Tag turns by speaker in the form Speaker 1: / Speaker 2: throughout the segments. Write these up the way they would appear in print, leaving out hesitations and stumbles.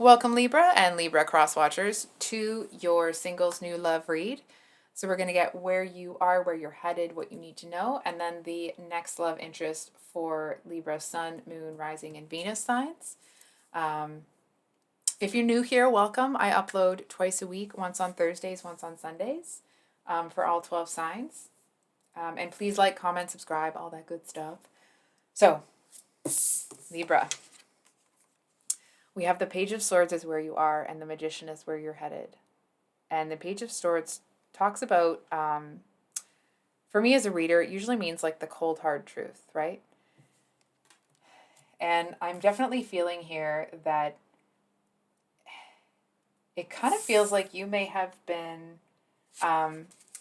Speaker 1: Welcome, Libra and Libra cross watchers, to your singles new love read. So we're going to get where you are, where you're headed, what you need to know, and then the next love interest for Libra Sun, Moon, Rising, and Venus signs. If you're new here, welcome. I upload twice a week, once on Thursdays, once on Sundays, for all 12 signs. And please like, comment, subscribe, all that good stuff. So, Libra. We have the Page of Swords is where you are, and the Magician is where you're headed. And the Page of Swords talks about, for me as a reader, it usually means like the cold, hard truth, right? And I'm definitely feeling here that it kind of feels like you may have been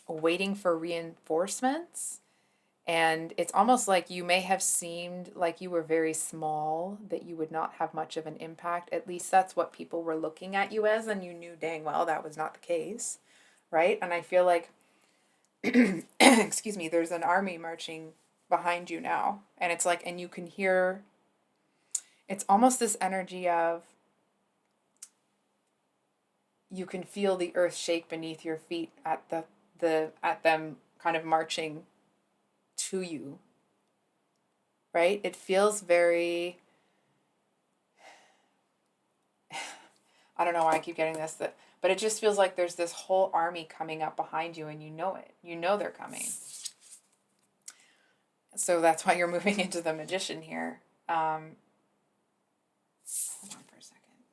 Speaker 1: waiting for reinforcements. And it's almost like you may have seemed like you were very small, that you would not have much of an impact. At least that's what people were looking at you as, and you knew dang well that was not the case, right? And I feel like, excuse me, there's an army marching behind you now. And it's like, and you can hear, it's almost this energy of, you can feel the earth shake beneath your feet at at them kind of marching to you, right? It feels very, I don't know why I keep getting this, but it just feels like there's this whole army coming up behind you, and you know it. You know they're coming. So that's why you're moving into the Magician here. Hold on for a second.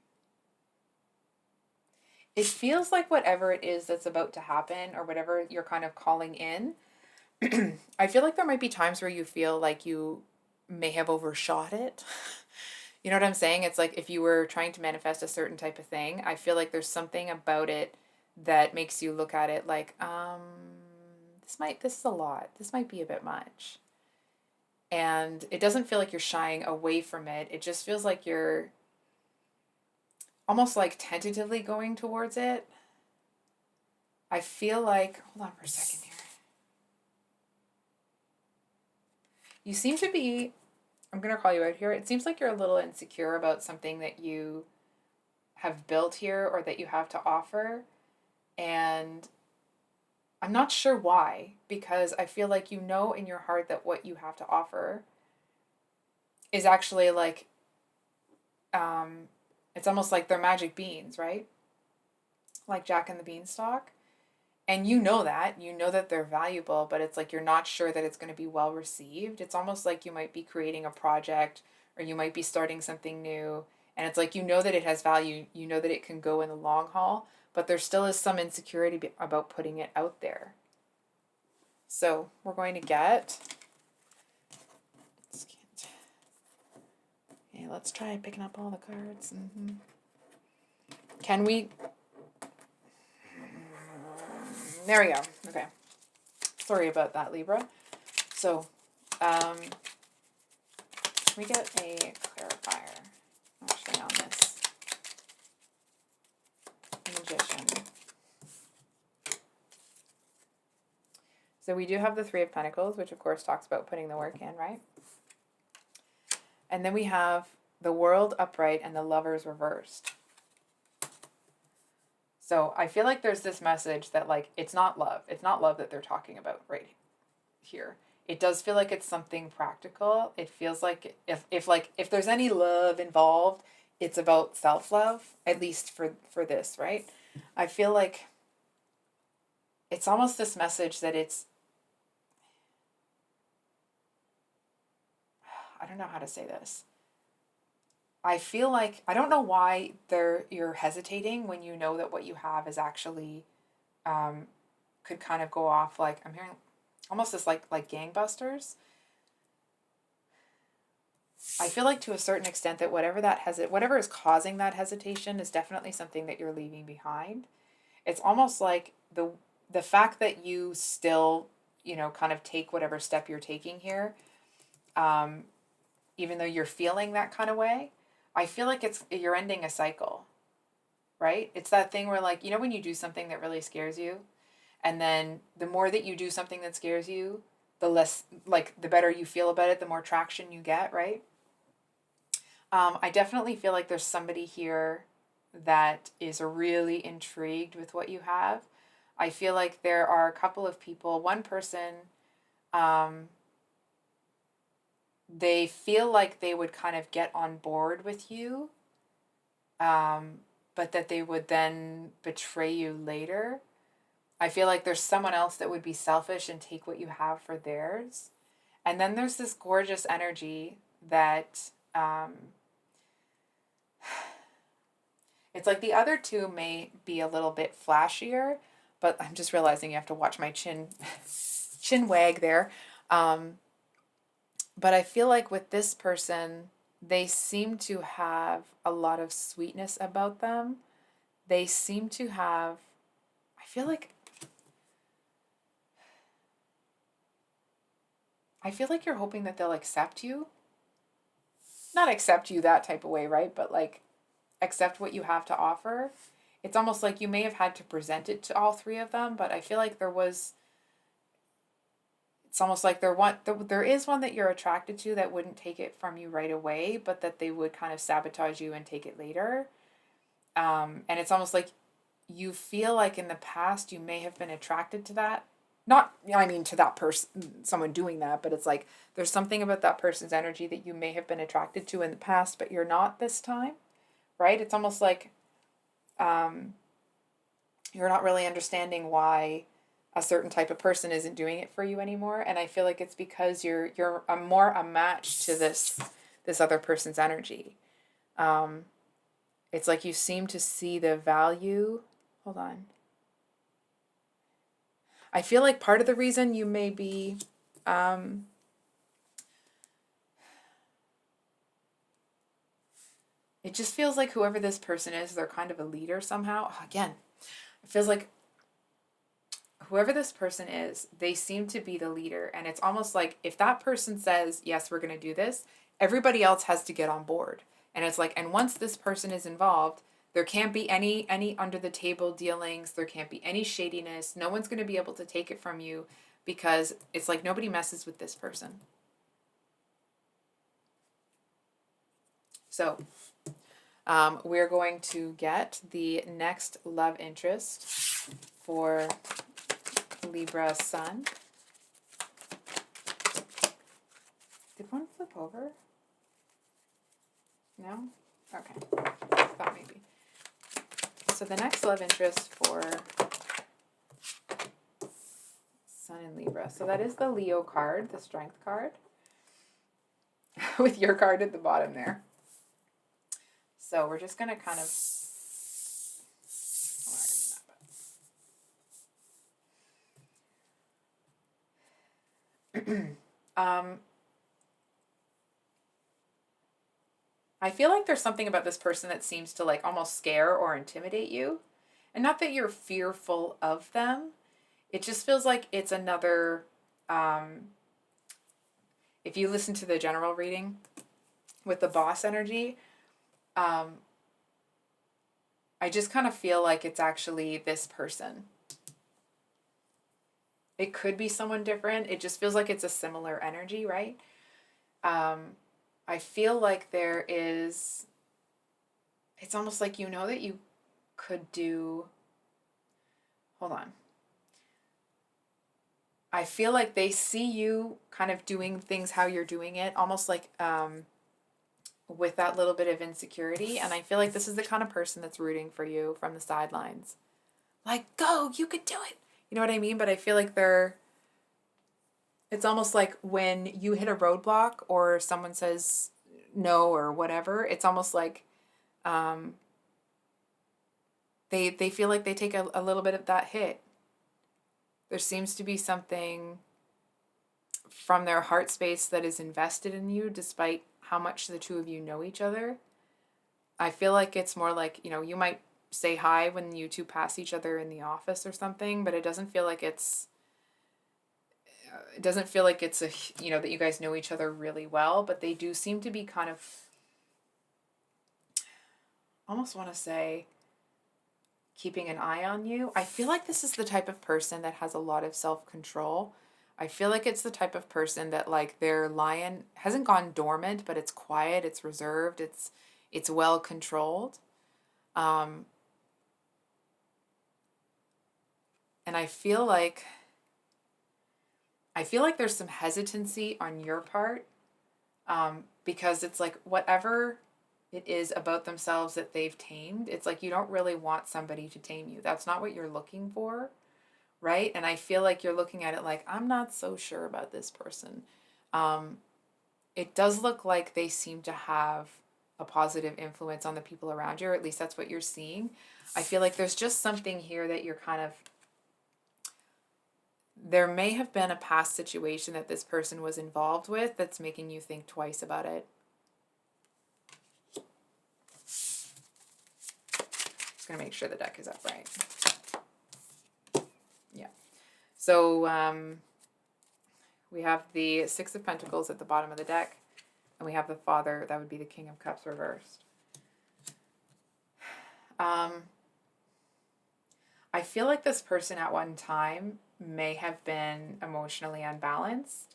Speaker 1: It feels like whatever it is that's about to happen, or whatever you're kind of calling in, I feel like there might be times where you feel like you may have overshot it. You know what I'm saying? It's like if you were trying to manifest a certain type of thing, I feel like there's something about it that makes you look at it like, this is a lot. This might be a bit much. And it doesn't feel like you're shying away from it. It just feels like you're almost like tentatively going towards it. I feel like, hold on for a second here. You seem to be, I'm going to call you out here. It seems like you're a little insecure about something that you have built here or that you have to offer. And I'm not sure why, because I feel like you know in your heart that what you have to offer is actually like, it's almost like they're magic beans, right? Like Jack and the Beanstalk. And you know that they're valuable, but it's like you're not sure that it's going to be well received. It's almost like you might be creating a project, or you might be starting something new, and it's like you know that it has value, you know that it can go in the long haul, but there still is some insecurity about putting it out there. So we're going to get, okay, let's try picking up all the cards. Can we, there we go. Okay. Sorry about that, Libra. So, can we get a clarifier, actually, on this Magician? So we do have the Three of Pentacles, which of course talks about putting the work in, right? And then we have the World upright and the Lovers reversed. So I feel like there's this message that, like, it's not love. It's not love that they're talking about right here. It does feel like it's something practical. It feels like if there's any love involved, it's about self-love, at least for this, right? I feel like it's almost this message that it's, I don't know how to say this. I feel like, I don't know why you're hesitating when you know that what you have is actually, could kind of go off like, I'm hearing almost this like gangbusters. I feel like to a certain extent that whatever is causing that hesitation is definitely something that you're leaving behind. It's almost like the fact that you still, kind of take whatever step you're taking here, even though you're feeling that kind of way, I feel like you're ending a cycle, right? It's that thing where, like, when you do something that really scares you, and then the more that you do something that scares you, the less, like, the better you feel about it, the more traction you get, right? I definitely feel like there's somebody here that is really intrigued with what you have. I feel like there are a couple of people, one person, um, they feel like they would kind of get on board with you, um, but that they would then betray you later. I feel like there's someone else that would be selfish and take what you have for theirs. And then there's this gorgeous energy that it's like the other two may be a little bit flashier, but I'm just realizing you have to watch my chin wag there. Um, but I feel like with this person, they seem to have a lot of sweetness about them. They seem to have, I feel like you're hoping that they'll accept you. Not accept you that type of way, right? But like accept what you have to offer. It's almost like you may have had to present it to all three of them, but I feel like it's almost like there is one that you're attracted to that wouldn't take it from you right away, but that they would kind of sabotage you and take it later. And it's almost like you feel like in the past you may have been attracted to that. Not, I mean, to that person, someone doing that, but it's like there's something about that person's energy that you may have been attracted to in the past, but you're not this time, right? It's almost like um, you're not really understanding why a certain type of person isn't doing it for you anymore. And I feel like it's because you're a match to this other person's energy. Um, it's like you seem to see the value. Hold on. I feel like part of the reason you may be it just feels like whoever this person is, they're kind of a leader somehow. Again, it feels like whoever this person is, they seem to be the leader. And it's almost like if that person says, yes, we're going to do this, everybody else has to get on board. And it's like, and once this person is involved, there can't be any under the table dealings. There can't be any shadiness. No one's going to be able to take it from you because it's like nobody messes with this person. So we're going to get the next love interest for Libra Sun. Did one flip over? No? Okay. Thought maybe. So the next love interest for Sun in Libra. So that is the Leo card, the Strength card, with your card at the bottom there. So we're just going to kind of... I feel like there's something about this person that seems to like almost scare or intimidate you. And not that you're fearful of them. It just feels like it's another... if you listen to the general reading with the boss energy, I just kind of feel like it's actually this person. It could be someone different. It just feels like it's a similar energy, right? I feel like it's almost like you know that you could do, hold on. I feel like they see you kind of doing things how you're doing it, almost like with that little bit of insecurity. And I feel like this is the kind of person that's rooting for you from the sidelines. Like, go, you could do it. You know what I mean? But I feel like it's almost like when you hit a roadblock or someone says no or whatever, it's almost like they feel like they take a little bit of that hit. There seems to be something from their heart space that is invested in you despite how much the two of you know each other. I feel like it's more like, you might say hi when you two pass each other in the office or something, but it doesn't feel like it's that you guys know each other really well, but they do seem to be kind of, almost want to say, keeping an eye on you. I feel like this is the type of person that has a lot of self-control. I feel like it's the type of person that like their lion hasn't gone dormant, but it's quiet, it's reserved, it's well controlled. Um, and I feel like there's some hesitancy on your part, because it's like whatever it is about themselves that they've tamed, it's like you don't really want somebody to tame you. That's not what you're looking for, right? And I feel like you're looking at it like, I'm not so sure about this person. Um, it does look like they seem to have a positive influence on the people around you, or at least that's what you're seeing. I feel like there's just something here that you're kind of, there may have been a past situation that this person was involved with that's making you think twice about it. Just gonna make sure the deck is upright. Yeah. So we have the Six of Pentacles at the bottom of the deck, and we have the Father. That would be the King of Cups reversed. I feel like this person at one time may have been emotionally unbalanced.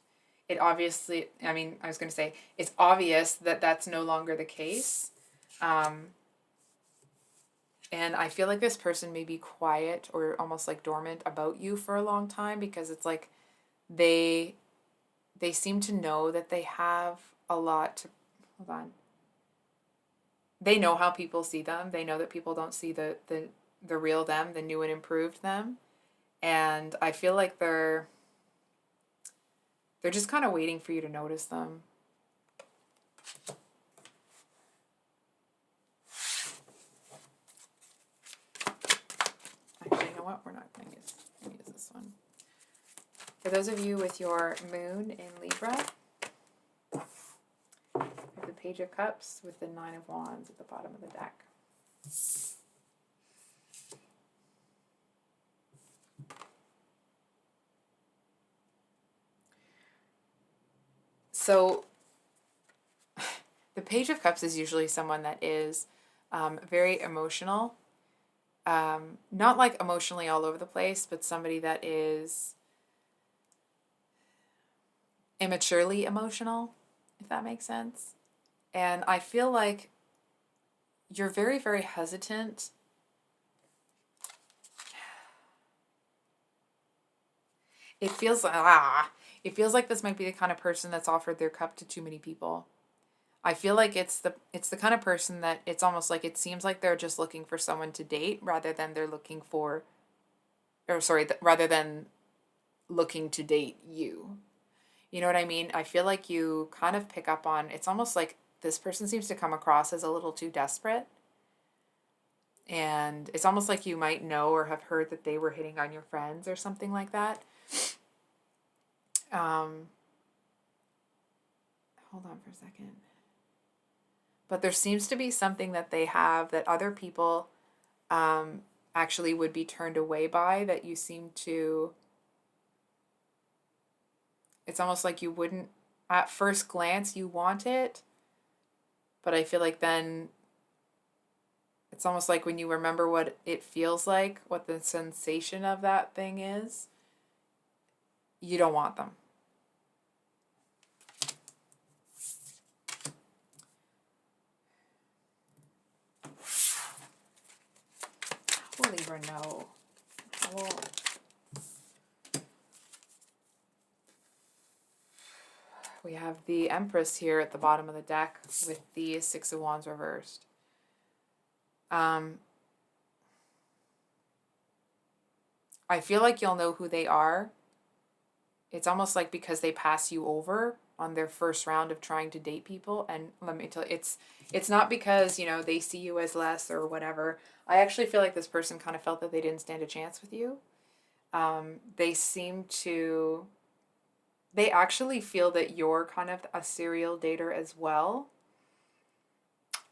Speaker 1: It obviously, I mean, I was going to say, it's obvious that that's no longer the case. And I feel like this person may be quiet or almost like dormant about you for a long time, because it's like they seem to know that they have a lot to, hold on. They know how people see them. They know that people don't see the real them, the new and improved them. And I feel like they're just kind of waiting for you to notice them. Actually, you know what? We're not going to use this one. For those of you with your moon in Libra, the Page of Cups with the Nine of Wands at the bottom of the deck. So the Page of Cups is usually someone that is very emotional. Not like emotionally all over the place, but somebody that is immaturely emotional, if that makes sense. And I feel like you're very, very hesitant. It feels like this might be the kind of person that's offered their cup to too many people. I feel like it's the kind of person that it's almost like it seems like they're just looking for someone to date rather than rather than looking to date you. You know what I mean? I feel like you kind of pick up on, it's almost like this person seems to come across as a little too desperate. And it's almost like you might know or have heard that they were hitting on your friends or something like that. Hold on for a second. But there seems to be something that they have that other people actually would be turned away by, that you seem to, it's almost like you wouldn't, at first glance, you want it. But I feel like then it's almost like when you remember what it feels like, what the sensation of that thing is, you don't want them. We'll leave her no. We have the Empress here at the bottom of the deck with the Six of Wands reversed. I feel like you'll know who they are. It's almost like because they pass you over on their first round of trying to date people. And let me tell you, it's not because, they see you as less or whatever. I actually feel like this person kind of felt that they didn't stand a chance with you. They actually feel that you're kind of a serial dater as well.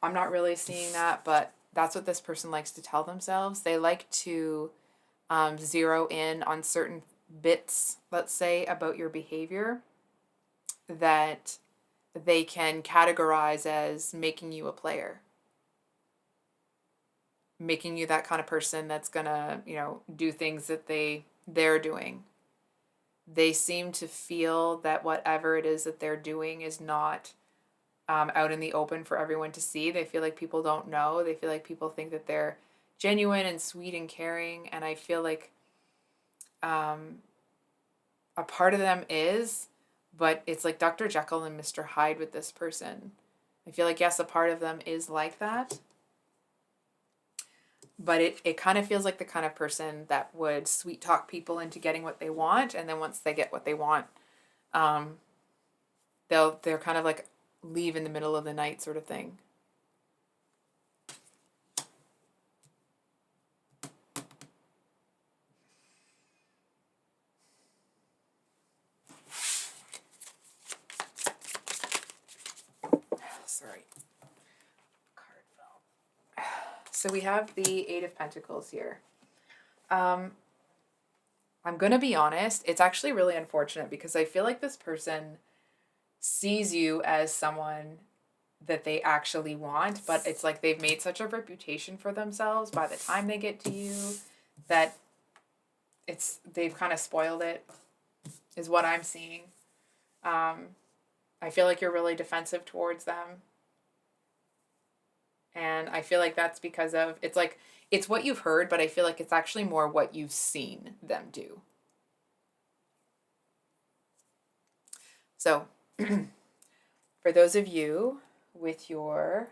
Speaker 1: I'm not really seeing that, but that's what this person likes to tell themselves. They like to zero in on certain bits, let's say, about your behavior that they can categorize as making you a player. Making you that kind of person that's gonna, do things that they're doing. They seem to feel that whatever it is that they're doing is not out in the open for everyone to see. They feel like people don't know. They feel like people think that they're genuine and sweet and caring. And I feel like a part of them is, but it's like Dr. Jekyll and Mr. Hyde with this person. I feel like, yes, a part of them is like that. But it kind of feels like the kind of person that would sweet talk people into getting what they want. And then once they get what they want, they're kind of like leave in the middle of the night sort of thing. Sorry. Card fell. So we have the Eight of Pentacles here. I'm going to be honest, it's actually really unfortunate because I feel like this person sees you as someone that they actually want, but it's like they've made such a reputation for themselves by the time they get to you that they've kind of spoiled it, is what I'm seeing. I feel like you're really defensive towards them. And I feel like that's because of, it's what you've heard, but I feel like it's actually more what you've seen them do. So, for those of you with your,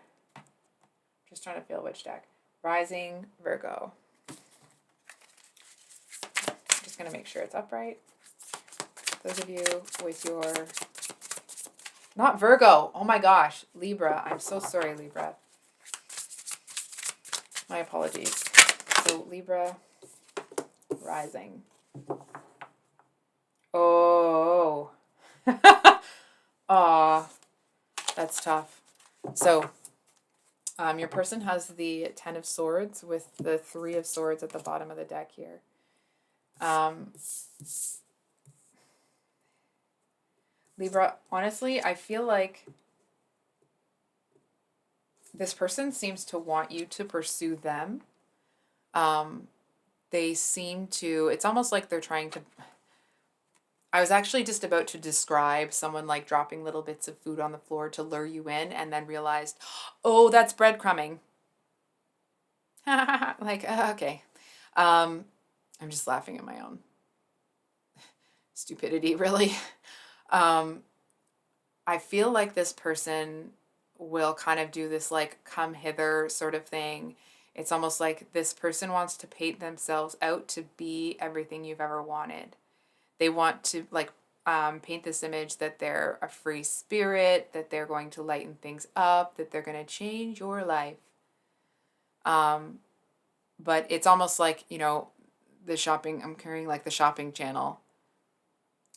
Speaker 1: just trying to feel which deck, Rising Virgo. Just going to make sure it's upright. Those of you with your, not Virgo, oh my gosh, Libra. I'm so sorry, Libra. My apologies. So Libra Rising. Oh. Aw. That's tough. So, your person has the Ten of Swords with the Three of Swords at the bottom of the deck here. Libra, honestly, I feel like this person seems to want you to pursue them. They seem to, it's almost like they're trying to, I was actually just about to describe someone like dropping little bits of food on the floor to lure you in and then realized, oh, that's breadcrumbing. Okay. I'm just laughing at my own stupidity, really. I feel like this person will kind of do this like come hither sort of thing. It's almost like this person wants to paint themselves out to be everything you've ever wanted. They want to like paint this image that they're a free spirit, that they're going to lighten things up, that they're going to change your life. But it's almost like, the shopping, I'm carrying like the shopping channel,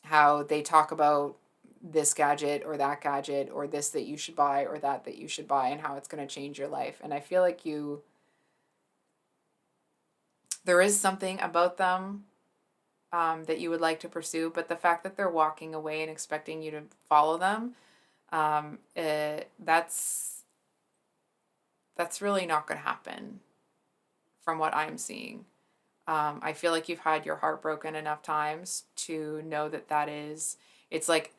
Speaker 1: how they talk about this gadget or that gadget or this that you should buy or that you should buy and how it's going to change your life. And I feel like there is something about them that you would like to pursue, but the fact that they're walking away and expecting you to follow them, that's really not going to happen from what I'm seeing. I feel like you've had your heart broken enough times to know that it's like,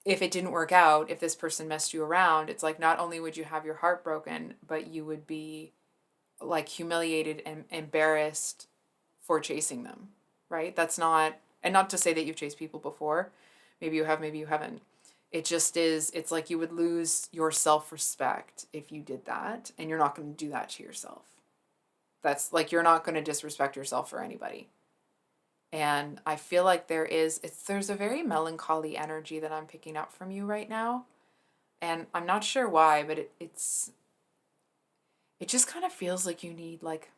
Speaker 1: if it didn't work out, if this person messed you around, it's like not only would you have your heart broken, but you would be like humiliated and embarrassed for chasing them, right? That's not, and not to say that you've chased people before. Maybe you have, maybe you haven't. It just is, it's like you would lose your self-respect if you did that, and you're not going to do that to yourself. That's like, you're not going to disrespect yourself for anybody. And I feel like there's a very melancholy energy that I'm picking up from you right now. And I'm not sure why, but it just kind of feels like you need like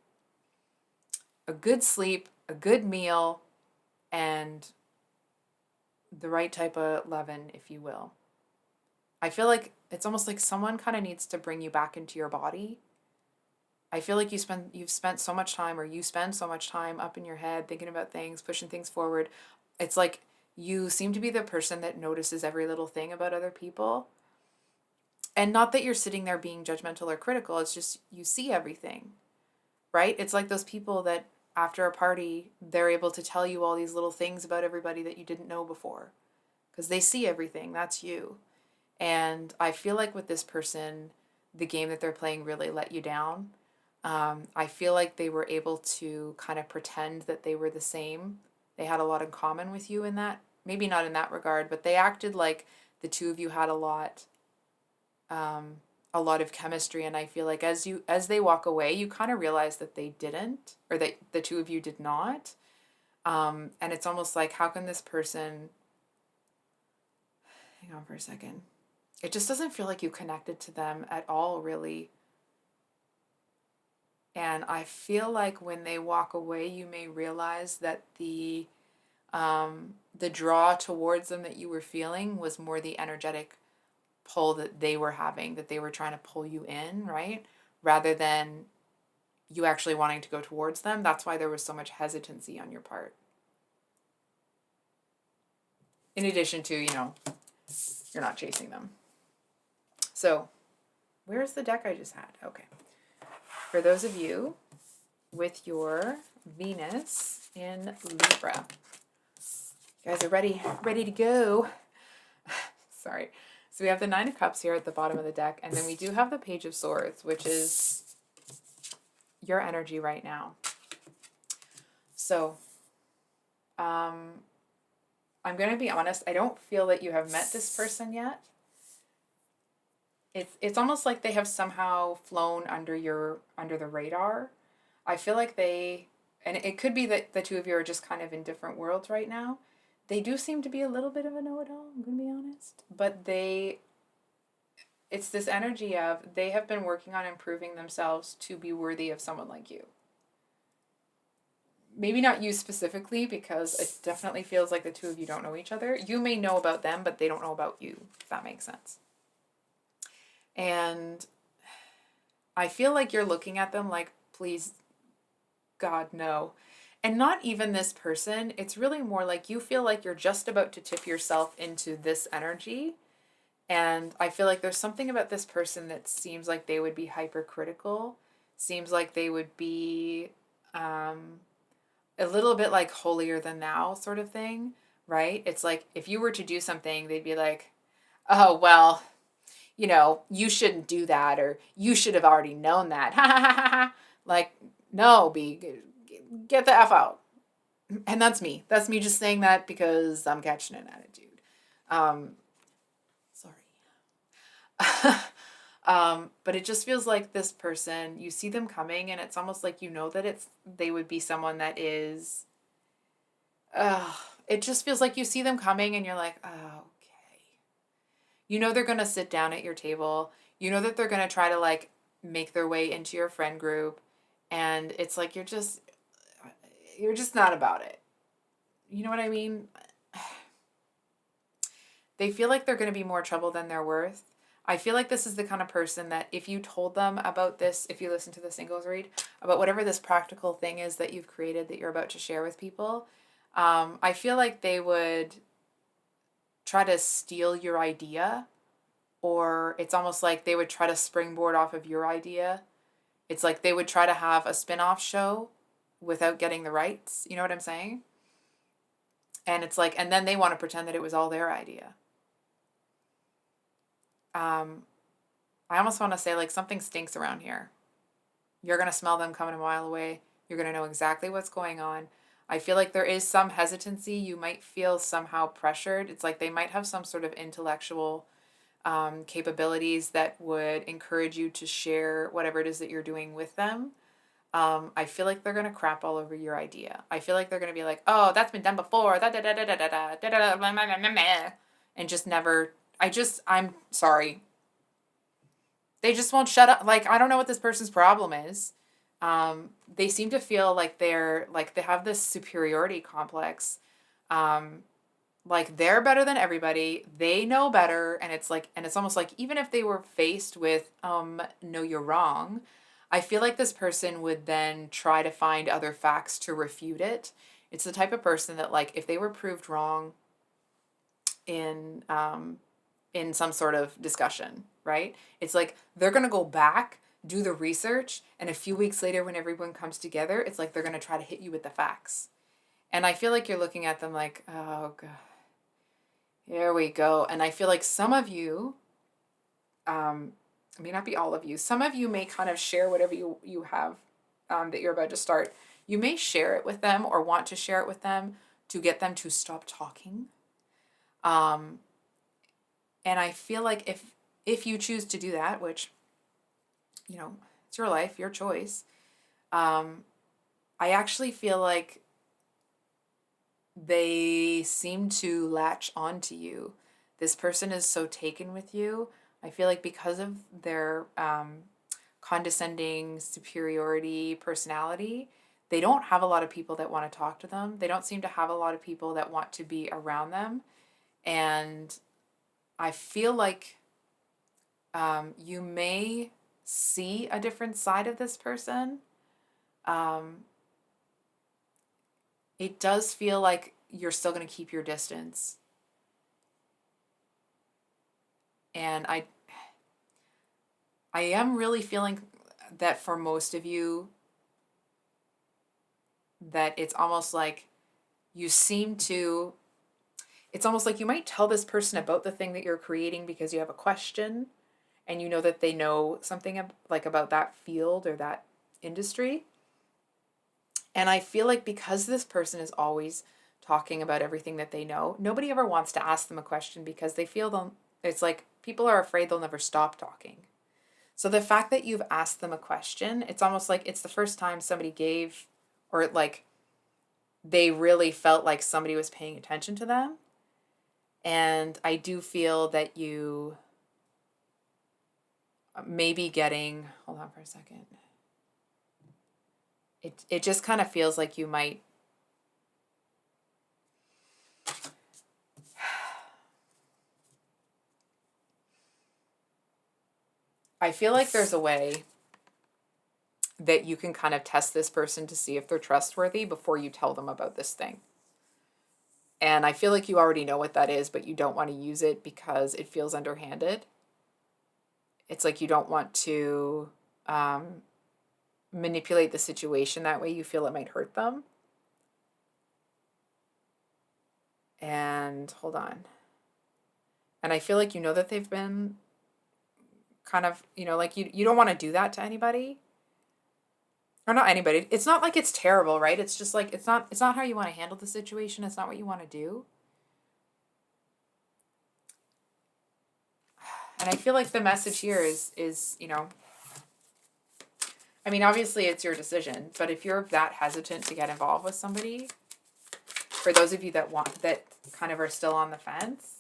Speaker 1: a good sleep, a good meal, and the right type of lovin', if you will. I feel like it's almost like someone kind of needs to bring you back into your body. I feel like you've spent so much time, or you spend so much time up in your head thinking about things, pushing things forward. It's like you seem to be the person that notices every little thing about other people. And not that you're sitting there being judgmental or critical, it's just you see everything, right? It's like those people that after a party, they're able to tell you all these little things about everybody that you didn't know before because they see everything. That's you. And I feel like with this person, the game that they're playing really let you down. I feel like they were able to kind of pretend that they were the same. They had a lot in common with you in that. Maybe not in that regard, but they acted like the two of you had um, a lot of chemistry. And I feel like as they walk away, you kind of realize that they didn't, or that the two of you did not. And it's almost like, how can this person? Hang on for a second. It just doesn't feel like you connected to them at all, really. And I feel like when they walk away, you may realize that the draw towards them that you were feeling was more the energetic pull that they were having, that they were trying to pull you in, right? Rather than you actually wanting to go towards them. That's why there was so much hesitancy on your part. In addition to, you're not chasing them. So, where's the deck I just had? Okay. For those of you with your Venus in Libra, you guys are ready to go. Sorry. So we have the Nine of Cups here at the bottom of the deck, and then we do have the Page of Swords, which is your energy right now. So, I'm going to be honest, I don't feel that you have met this person yet. It's almost like they have somehow flown under the radar. I feel like and it could be that the two of you are just kind of in different worlds right now. They do seem to be a little bit of a know-it-all, I'm going to be honest. But it's this energy of they have been working on improving themselves to be worthy of someone like you. Maybe not you specifically, because it definitely feels like the two of you don't know each other. You may know about them, but they don't know about you, if that makes sense. And I feel like you're looking at them like, please, God, no. And not even this person. It's really more like you feel like you're just about to tip yourself into this energy. And I feel like there's something about this person that seems like they would be hypercritical. Seems like they would be a little bit like holier than thou sort of thing, right? It's like if you were to do something, they'd be like, oh, well, you shouldn't do that, or you should have already known that. Like, no, get the F out. And that's me. That's me just saying that because I'm catching an attitude. Sorry. But it just feels like this person, you see them coming, and it's almost like that they would be someone that is, it just feels like you see them coming and you're like, oh, okay. They're going to sit down at your table. That they're going to try to like make their way into your friend group. And it's like, you're just not about it. You know what I mean? They feel like they're going to be more trouble than they're worth. I feel like this is the kind of person that if you told them about this, if you listen to the singles read, about whatever this practical thing is that you've created that you're about to share with people, I feel like they would try to steal your idea, or it's almost like they would try to springboard off of your idea. It's like they would try to have a spin-off show without getting the rights. You know what I'm saying? And it's like, and then they want to pretend that it was all their idea. I almost want to say like something stinks around here. You're going to smell them coming a mile away. You're going to know exactly what's going on. I feel like there is some hesitancy. You might feel somehow pressured. It's like they might have some sort of intellectual capabilities that would encourage you to share whatever it is that you're doing with them. I feel like they're going to crap all over your idea. I feel like they're going to be like, oh, that's been done before. And just never, I'm sorry. They just won't shut up. Like, I don't know what this person's problem is. They seem to feel like they have this superiority complex. Like they're better than everybody. They know better. And it's almost like, even if they were faced with, no, you're wrong, I feel like this person would then try to find other facts to refute it. It's the type of person that, like, if they were proved wrong in some sort of discussion, right? It's like they're going to go back, do the research, and a few weeks later when everyone comes together, it's like they're going to try to hit you with the facts. And I feel like you're looking at them like, oh, God, here we go. And I feel like some of you It may not be all of you. Some of you may kind of share whatever you have that you're about to start. You may share it with them or want to share it with them to get them to stop talking. Um, and I feel like if you choose to do that, which, you know, it's your life, your choice, I actually feel like they seem to latch onto you. This person is so taken with you. I feel like because of their condescending superiority personality, they don't have a lot of people that want to talk to them. They don't seem to have a lot of people that want to be around them. And I feel like you may see a different side of this person. Um, it does feel like you're still going to keep your distance. And I am really feeling that for most of you, that it's almost like you seem to, it's almost like you might tell this person about the thing that you're creating because you have a question and you know that they know something like about that field or that industry. And I feel like because this person is always talking about everything that they know, nobody ever wants to ask them a question because they feel them, it's like people are afraid they'll never stop talking. So the fact that you've asked them a question, it's almost like it's the first time somebody gave, or like they really felt like somebody was paying attention to them. And I do feel that you may be getting, hold on for a second. It just kind of feels like you might, I feel like there's a way that you can kind of test this person to see if they're trustworthy before you tell them about this thing. And I feel like you already know what that is, but you don't want to use it because it feels underhanded. It's like you don't want to manipulate the situation that way you feel it might hurt them. And hold on. And I feel like you know that they've been kind of, like you don't want to do that to anybody. Or not anybody. It's not like it's terrible, right? It's just like it's not how you want to handle the situation. It's not what you want to do. And I feel like the message here is, I mean, obviously it's your decision, but if you're that hesitant to get involved with somebody, for those of you that kind of are still on the fence,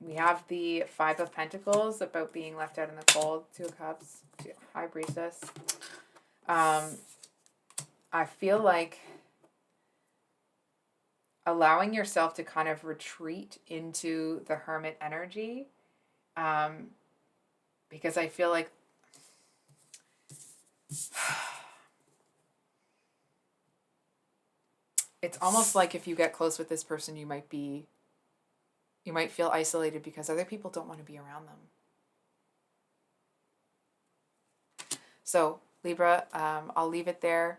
Speaker 1: we have the Five of Pentacles about being left out in the cold, Two of Cups, High Priestess. I feel like allowing yourself to kind of retreat into the Hermit energy, because I feel like it's almost like if you get close with this person, you might feel isolated because other people don't want to be around them. So Libra, I'll leave it there.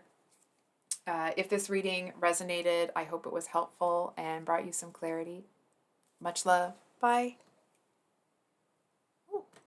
Speaker 1: If this reading resonated, I hope it was helpful and brought you some clarity. Much love. Bye.